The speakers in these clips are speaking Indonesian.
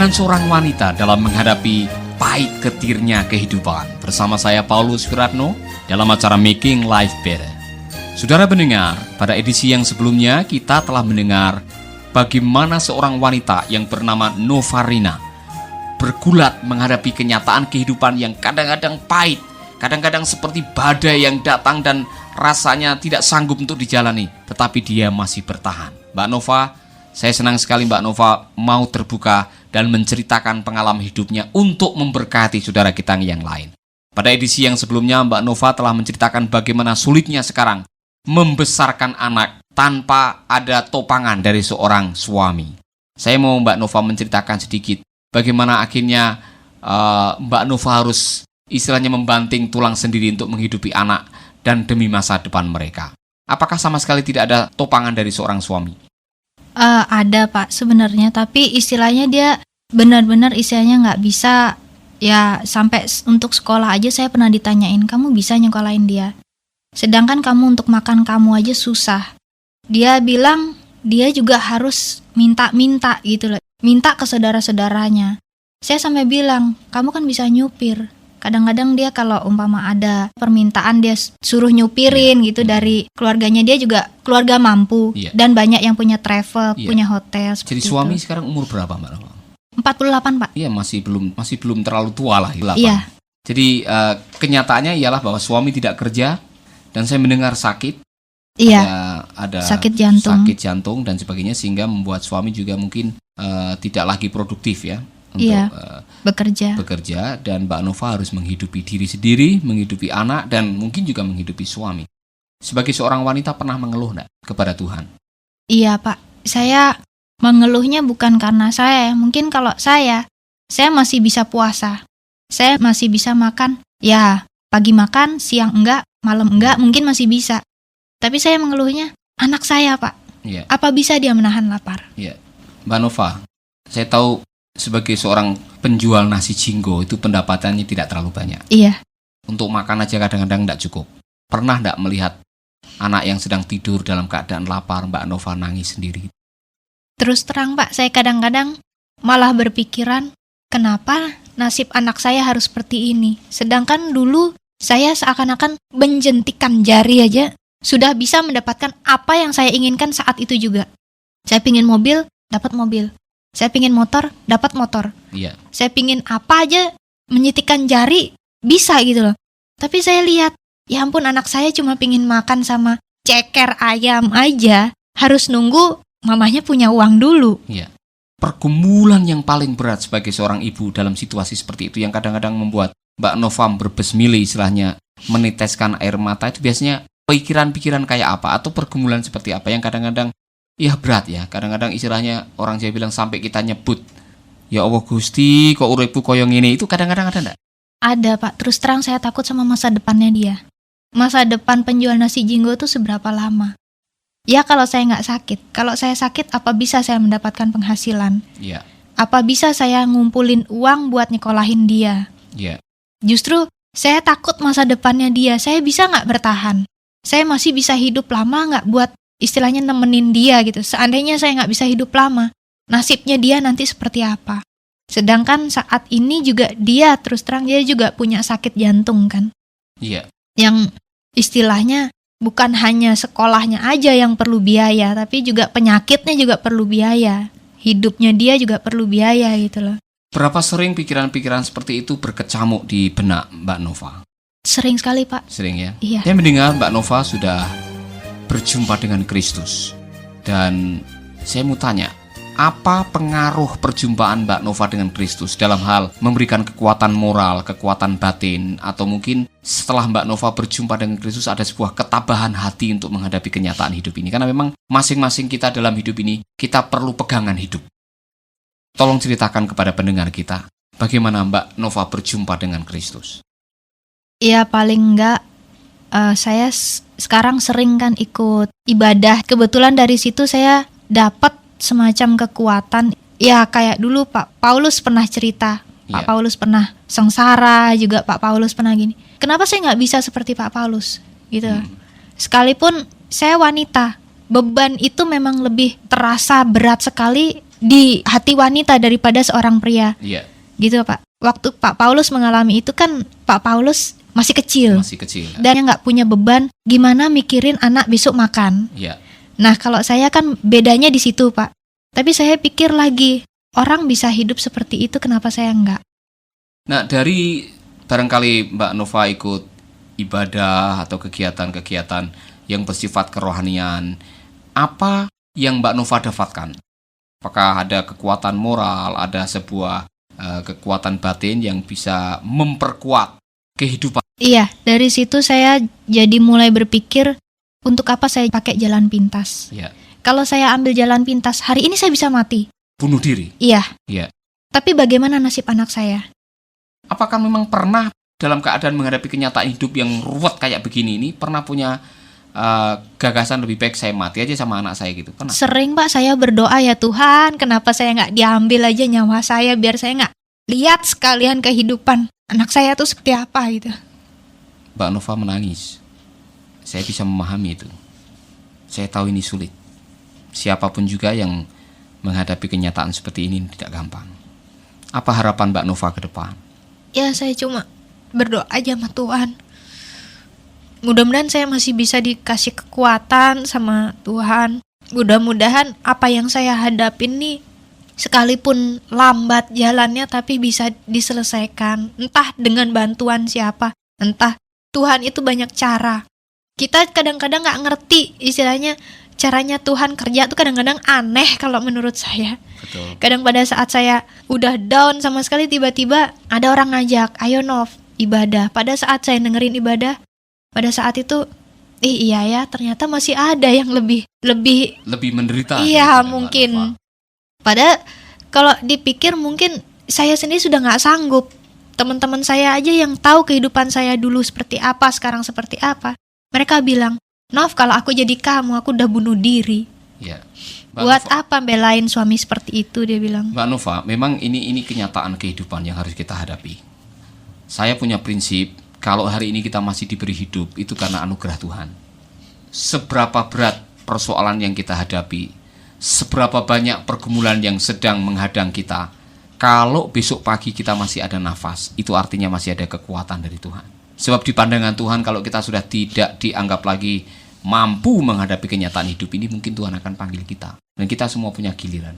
Perjuangan seorang wanita dalam menghadapi pahit getirnya kehidupan. Bersama saya Paulus Wiratno dalam acara Making Life Better. Saudara pendengar, pada edisi yang sebelumnya kita telah mendengar bagaimana seorang wanita yang bernama Novarina bergulat menghadapi kenyataan kehidupan yang kadang-kadang pahit, kadang-kadang seperti badai yang datang dan rasanya tidak sanggup untuk dijalani, tetapi dia masih bertahan. Mbak Nova, saya senang sekali Mbak Nova mau terbuka dan menceritakan pengalaman hidupnya untuk memberkati saudara kita yang lain. Pada edisi yang sebelumnya Mbak Nova telah menceritakan bagaimana sulitnya sekarang membesarkan anak tanpa ada topangan dari seorang suami. Saya mau Mbak Nova menceritakan sedikit bagaimana akhirnya Mbak Nova harus istilahnya membanting tulang sendiri untuk menghidupi anak dan demi masa depan mereka. Apakah sama sekali tidak ada topangan dari seorang suami? Ada Pak sebenarnya, tapi istilahnya dia benar-benar istilahnya nggak bisa. Ya sampai untuk sekolah aja saya pernah ditanyain, kamu bisa nyekolahin dia? Sedangkan kamu untuk makan kamu aja susah. Dia bilang dia juga harus minta-minta gitu loh, minta ke saudara-saudaranya. Saya sampai bilang, kamu kan bisa nyupir. Kadang-kadang dia kalau umpama ada permintaan dia suruh nyupirin gitu dari keluarganya, dia juga keluarga mampu dan banyak yang punya travel, punya hotel. Jadi suami itu. Sekarang umur berapa Mbak Nova? 48 Pak. Iya masih belum terlalu tua lah. 8. Iya. Jadi kenyataannya ialah bahwa suami tidak kerja dan saya mendengar sakit. Iya. Ada sakit jantung dan sebagainya sehingga membuat suami juga mungkin tidak lagi produktif ya. Untuk bekerja dan Mbak Nova harus menghidupi diri sendiri, menghidupi anak dan mungkin juga menghidupi suami. Sebagai seorang wanita pernah mengeluh enggak kepada Tuhan? Iya Pak, saya mengeluhnya bukan karena saya. Mungkin kalau saya masih bisa puasa, saya masih bisa makan, ya pagi makan, siang enggak, malam enggak, mungkin masih bisa. Tapi saya mengeluhnya anak saya Pak, apa bisa dia menahan lapar? Iya, Mbak Nova, saya tahu sebagai seorang penjual nasi jinggo itu pendapatannya tidak terlalu banyak. Iya. Untuk makan aja kadang-kadang tidak cukup. Pernah tidak melihat anak yang sedang tidur dalam keadaan lapar, Mbak Nova nangis sendiri? Terus terang Pak, saya kadang-kadang malah berpikiran, kenapa nasib anak saya harus seperti ini? Sedangkan dulu saya seakan-akan menjentikan jari aja sudah bisa mendapatkan apa yang saya inginkan saat itu juga. Saya pingin mobil, dapat mobil. Saya pingin motor, dapat motor. Iya. Saya pingin apa aja, menyitikkan jari, bisa gitu loh. Tapi saya lihat, ya ampun anak saya cuma pingin makan sama ceker ayam aja, harus nunggu mamanya punya uang dulu. Iya. Pergumulan yang paling berat sebagai seorang ibu dalam situasi seperti itu yang kadang-kadang membuat Mbak Nova berbesmili istilahnya, meneteskan air mata itu biasanya pikiran-pikiran kayak apa atau pergumulan seperti apa yang kadang-kadang ya berat ya, kadang-kadang istilahnya orang Jawa bilang sampai kita nyebut, ya Allah Gusti kok uripku koyo ngene, itu kadang-kadang ada enggak? Ada Pak, terus terang saya takut sama masa depannya dia. Masa depan penjual nasi jinggo itu seberapa lama? Ya kalau saya nggak sakit, kalau saya sakit apa bisa saya mendapatkan penghasilan? Iya. Apa bisa saya ngumpulin uang buat nyekolahin dia? Iya. Justru saya takut masa depannya dia, saya bisa nggak bertahan? Saya masih bisa hidup lama nggak buat istilahnya nemenin dia gitu. Seandainya saya nggak bisa hidup lama, nasibnya dia nanti seperti apa? Sedangkan saat ini juga dia terus terang dia juga punya sakit jantung kan? Iya. Yang istilahnya bukan hanya sekolahnya aja yang perlu biaya, tapi juga penyakitnya juga perlu biaya. Hidupnya dia juga perlu biaya gitu loh. Berapa sering pikiran-pikiran seperti itu berkecamuk di benak Mbak Nova? Sering sekali Pak. Sering ya? Iya. Saya mendengar Mbak Nova sudah berjumpa dengan Kristus. Dan saya mau tanya, apa pengaruh perjumpaan Mbak Nova dengan Kristus dalam hal memberikan kekuatan moral, kekuatan batin, atau mungkin setelah Mbak Nova berjumpa dengan Kristus ada sebuah ketabahan hati untuk menghadapi kenyataan hidup ini? Karena memang masing-masing kita dalam hidup ini, kita perlu pegangan hidup. Tolong ceritakan kepada pendengar kita, bagaimana Mbak Nova berjumpa dengan Kristus? Ya paling enggak, saya sekarang sering kan ikut ibadah. Kebetulan dari situ saya dapat semacam kekuatan. Ya kayak dulu Pak Paulus pernah cerita, Pak Paulus pernah sengsara juga, Pak Paulus pernah gini. Kenapa saya nggak bisa seperti Pak Paulus gitu? Sekalipun saya wanita, beban itu memang lebih terasa berat sekali di hati wanita daripada seorang pria. Iya. Gitu Pak. Waktu Pak Paulus mengalami itu kan Pak Paulus masih kecil. Masih kecil. Dan nggak punya beban gimana mikirin anak besok makan. Iya. Nah kalau saya kan bedanya di situ Pak. Tapi saya pikir lagi, orang bisa hidup seperti itu, kenapa saya enggak? Nah, dari barangkali Mbak Nova ikut ibadah atau kegiatan-kegiatan yang bersifat kerohanian, apa yang Mbak Nova dapatkan? Apakah ada kekuatan moral, ada sebuah kekuatan batin yang bisa memperkuat kehidupan? Iya, dari situ saya jadi mulai berpikir, untuk apa saya pakai jalan pintas? Iya. Kalau saya ambil jalan pintas, hari ini saya bisa mati. Bunuh diri? Iya. Iya. Tapi bagaimana nasib anak saya? Apakah memang pernah dalam keadaan menghadapi kenyataan hidup yang ruwet kayak begini ini, pernah punya gagasan lebih baik saya mati aja sama anak saya gitu? Pernah? Sering Pak, saya berdoa, ya Tuhan, kenapa saya nggak diambil aja nyawa saya, biar saya nggak lihat sekalian kehidupan anak saya tuh seperti apa gitu. Mbak Nova menangis. Saya bisa memahami itu. Saya tahu ini sulit. Siapapun juga yang menghadapi kenyataan seperti ini tidak gampang. Apa harapan Mbak Nova ke depan? Ya saya cuma berdoa aja sama Tuhan. Mudah-mudahan saya masih bisa dikasih kekuatan sama Tuhan. Mudah-mudahan apa yang saya hadapin nih, sekalipun lambat jalannya tapi bisa diselesaikan. Entah dengan bantuan siapa, entah Tuhan itu banyak cara. Kita kadang-kadang gak ngerti istilahnya, caranya Tuhan kerja tuh kadang-kadang aneh kalau menurut saya. Betul. Kadang pada saat saya udah down sama sekali, tiba-tiba ada orang ngajak, ayo Nov, ibadah. Pada saat saya dengerin ibadah, pada saat itu, iya ya, ternyata masih ada yang lebih menderita. Iya mungkin. Padahal kalau dipikir mungkin saya sendiri sudah gak sanggup. Teman-teman saya aja yang tahu kehidupan saya dulu seperti apa, sekarang seperti apa, mereka bilang, Nov, kalau aku jadi kamu, aku udah bunuh diri. Ya. Buat apa belain suami seperti itu, dia bilang. Mbak Nova, memang ini kenyataan kehidupan yang harus kita hadapi. Saya punya prinsip, kalau hari ini kita masih diberi hidup, itu karena anugerah Tuhan. Seberapa berat persoalan yang kita hadapi, seberapa banyak pergumulan yang sedang menghadang kita, kalau besok pagi kita masih ada nafas, itu artinya masih ada kekuatan dari Tuhan. Sebab di pandangan Tuhan, kalau kita sudah tidak dianggap lagi mampu menghadapi kenyataan hidup ini, mungkin Tuhan akan panggil kita. Dan kita semua punya giliran.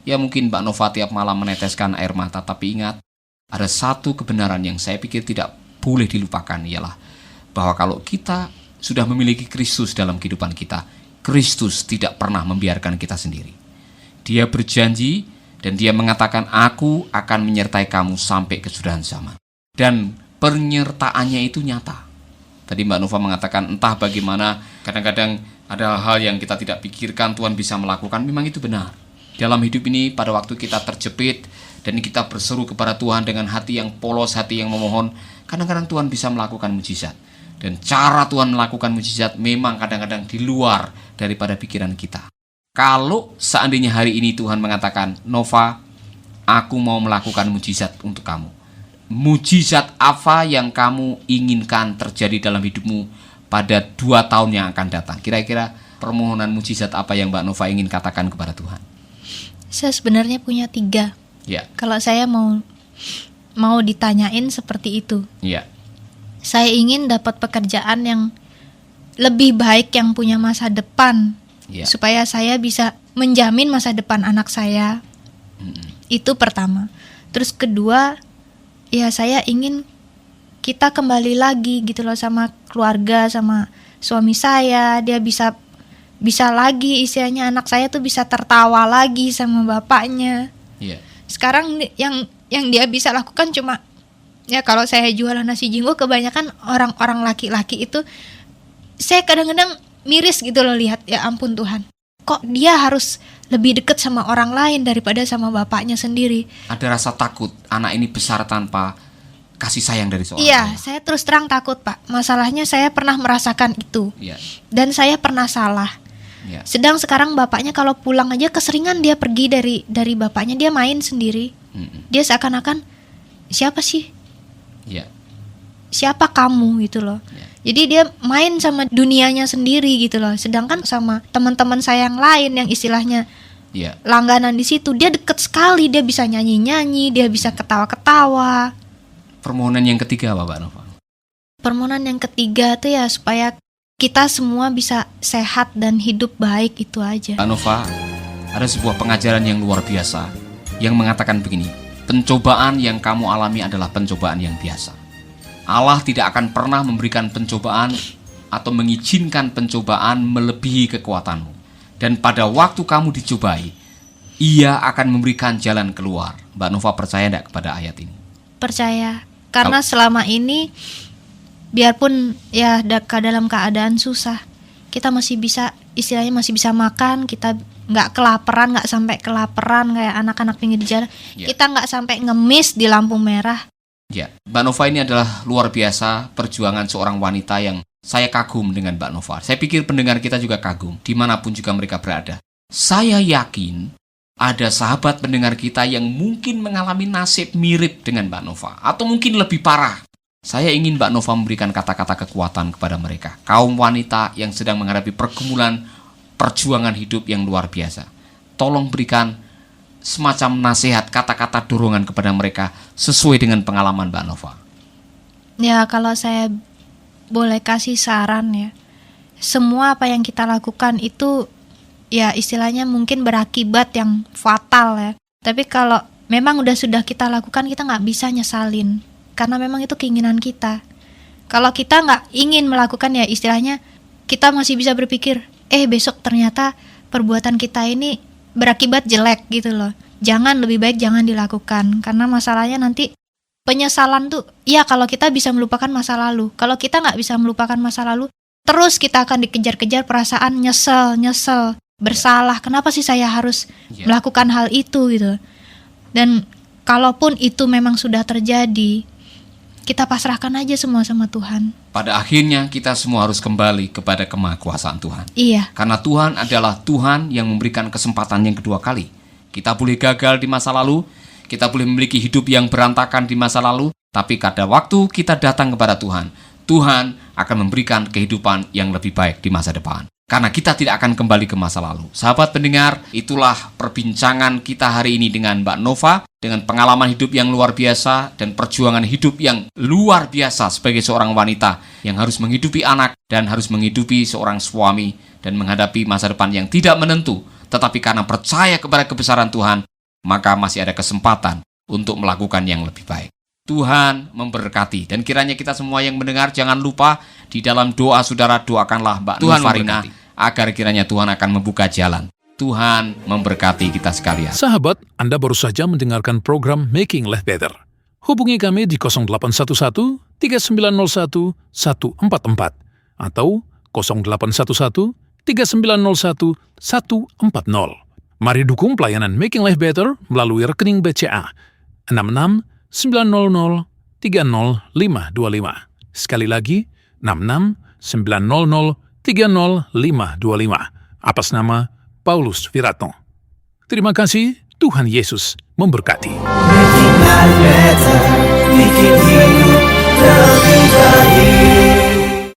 Ya mungkin Mbak Nova tiap malam meneteskan air mata, tapi ingat, ada satu kebenaran yang saya pikir tidak boleh dilupakan, ialah bahwa kalau kita sudah memiliki Kristus dalam kehidupan kita, Kristus tidak pernah membiarkan kita sendiri. Dia berjanji dan dia mengatakan, aku akan menyertai kamu sampai kesudahan zaman. Dan penyertaannya itu nyata. Tadi Mbak Nova mengatakan, entah bagaimana, kadang-kadang ada hal yang kita tidak pikirkan Tuhan bisa melakukan. Memang itu benar. Dalam hidup ini, pada waktu kita terjepit dan kita berseru kepada Tuhan dengan hati yang polos, hati yang memohon, kadang-kadang Tuhan bisa melakukan mujizat. Dan cara Tuhan melakukan mujizat memang kadang-kadang di luar daripada pikiran kita. Kalau seandainya hari ini Tuhan mengatakan, Nova, aku mau melakukan mujizat untuk kamu. Mujizat apa yang kamu inginkan terjadi dalam hidupmu pada 2 tahun yang akan datang? Kira-kira permohonan mujizat apa yang Mbak Nova ingin katakan kepada Tuhan? Saya sebenarnya punya 3. Ya. Kalau saya mau ditanyain seperti itu. Ya. Saya ingin dapat pekerjaan yang lebih baik, yang punya masa depan. Ya. Supaya saya bisa menjamin masa depan anak saya. Itu pertama. Terus kedua, ya saya ingin kita kembali lagi gitu loh sama keluarga, sama suami saya. Dia bisa lagi, istilahnya anak saya tuh bisa tertawa lagi sama bapaknya. Yeah. Sekarang yang dia bisa lakukan cuma, ya kalau saya jualan nasi jinggo, kebanyakan orang-orang laki-laki itu, saya kadang-kadang miris gitu loh lihat, ya ampun Tuhan, kok dia harus lebih dekat sama orang lain daripada sama bapaknya sendiri. Ada rasa takut anak ini besar tanpa kasih sayang dari seorang Iya, ayah. saya terus terang takut Pak. Masalahnya saya pernah merasakan itu. Iya. Dan saya pernah salah. Iya. Sedang sekarang bapaknya kalau pulang aja keseringan dia pergi dari bapaknya, dia main sendiri. Dia seakan-akan, siapa sih? Iya. Siapa kamu gitu loh. Iya. Jadi dia main sama dunianya sendiri gitu loh. Sedangkan sama teman-teman saya yang lain yang istilahnya Iya. langganan di situ. Dia deket sekali, dia bisa nyanyi-nyanyi, dia bisa ketawa-ketawa. Permohonan yang ketiga apa, Mbak Nova? Permohonan yang ketiga tuh ya supaya kita semua bisa sehat dan hidup baik, itu aja. Mbak Nova, ada sebuah pengajaran yang luar biasa yang mengatakan begini, pencobaan yang kamu alami adalah pencobaan yang biasa. Allah tidak akan pernah memberikan pencobaan atau mengizinkan pencobaan melebihi kekuatanmu. Dan pada waktu kamu dicobai, Ia akan memberikan jalan keluar. Mbak Nova percaya tidak kepada ayat ini? Percaya, karena selama ini biarpun ya dalam keadaan susah, kita masih bisa, istilahnya masih bisa makan, kita nggak kelaparan, nggak sampai kelaparan kayak anak-anak pinggir jalan. Kita nggak sampai ngemis di lampu merah. Ya, Mbak Nova ini adalah luar biasa perjuangan seorang wanita yang saya kagum dengan Mbak Nova. Saya pikir pendengar kita juga kagum, dimanapun juga mereka berada. Saya yakin ada sahabat pendengar kita yang mungkin mengalami nasib mirip dengan Mbak Nova, atau mungkin lebih parah. Saya ingin Mbak Nova memberikan kata-kata kekuatan kepada mereka, kaum wanita yang sedang menghadapi pergumulan perjuangan hidup yang luar biasa. Tolong berikan semacam nasihat, kata-kata dorongan kepada mereka sesuai dengan pengalaman Mbak Nova. Ya, kalau saya boleh kasih saran ya, semua apa yang kita lakukan itu ya istilahnya mungkin berakibat yang fatal ya. Tapi kalau memang sudah kita lakukan, kita nggak bisa nyesalin, karena memang itu keinginan kita. Kalau kita nggak ingin melakukan, ya istilahnya kita masih bisa berpikir, besok ternyata perbuatan kita ini berakibat jelek gitu loh. Lebih baik jangan dilakukan, karena masalahnya nanti penyesalan tuh, ya kalau kita bisa melupakan masa lalu. Kalau kita nggak bisa melupakan masa lalu, terus kita akan dikejar-kejar perasaan nyesel, bersalah. Kenapa sih saya harus melakukan hal itu gitu. Dan kalaupun itu memang sudah terjadi, kita pasrahkan aja semua sama Tuhan. Pada akhirnya kita semua harus kembali kepada kemahakuasaan Tuhan. Iya. Karena Tuhan adalah Tuhan yang memberikan kesempatan yang kedua kali. Kita boleh gagal di masa lalu, kita boleh memiliki hidup yang berantakan di masa lalu, tapi pada waktu kita datang kepada Tuhan, Tuhan akan memberikan kehidupan yang lebih baik di masa depan. Karena kita tidak akan kembali ke masa lalu. Sahabat pendengar, itulah perbincangan kita hari ini dengan Mbak Nova, dengan pengalaman hidup yang luar biasa dan perjuangan hidup yang luar biasa sebagai seorang wanita yang harus menghidupi anak dan harus menghidupi seorang suami dan menghadapi masa depan yang tidak menentu. Tetapi karena percaya kepada kebesaran Tuhan, maka masih ada kesempatan untuk melakukan yang lebih baik. Tuhan memberkati. Dan kiranya kita semua yang mendengar jangan lupa di dalam doa saudara doakanlah Mbak Novarina agar kiranya Tuhan akan membuka jalan. Tuhan memberkati kita sekalian. Sahabat, Anda baru saja mendengarkan program Making Life Better. Hubungi kami di 0811 3901 144 atau 0811 3901 140. Mari dukung pelayanan Making Life Better melalui rekening BCA 66 900 30525. Sekali lagi, 66 900 30525. Atas nama Paulus Wiratno. Terima kasih, Tuhan Yesus memberkati. Making life better, making hidup lebih baik.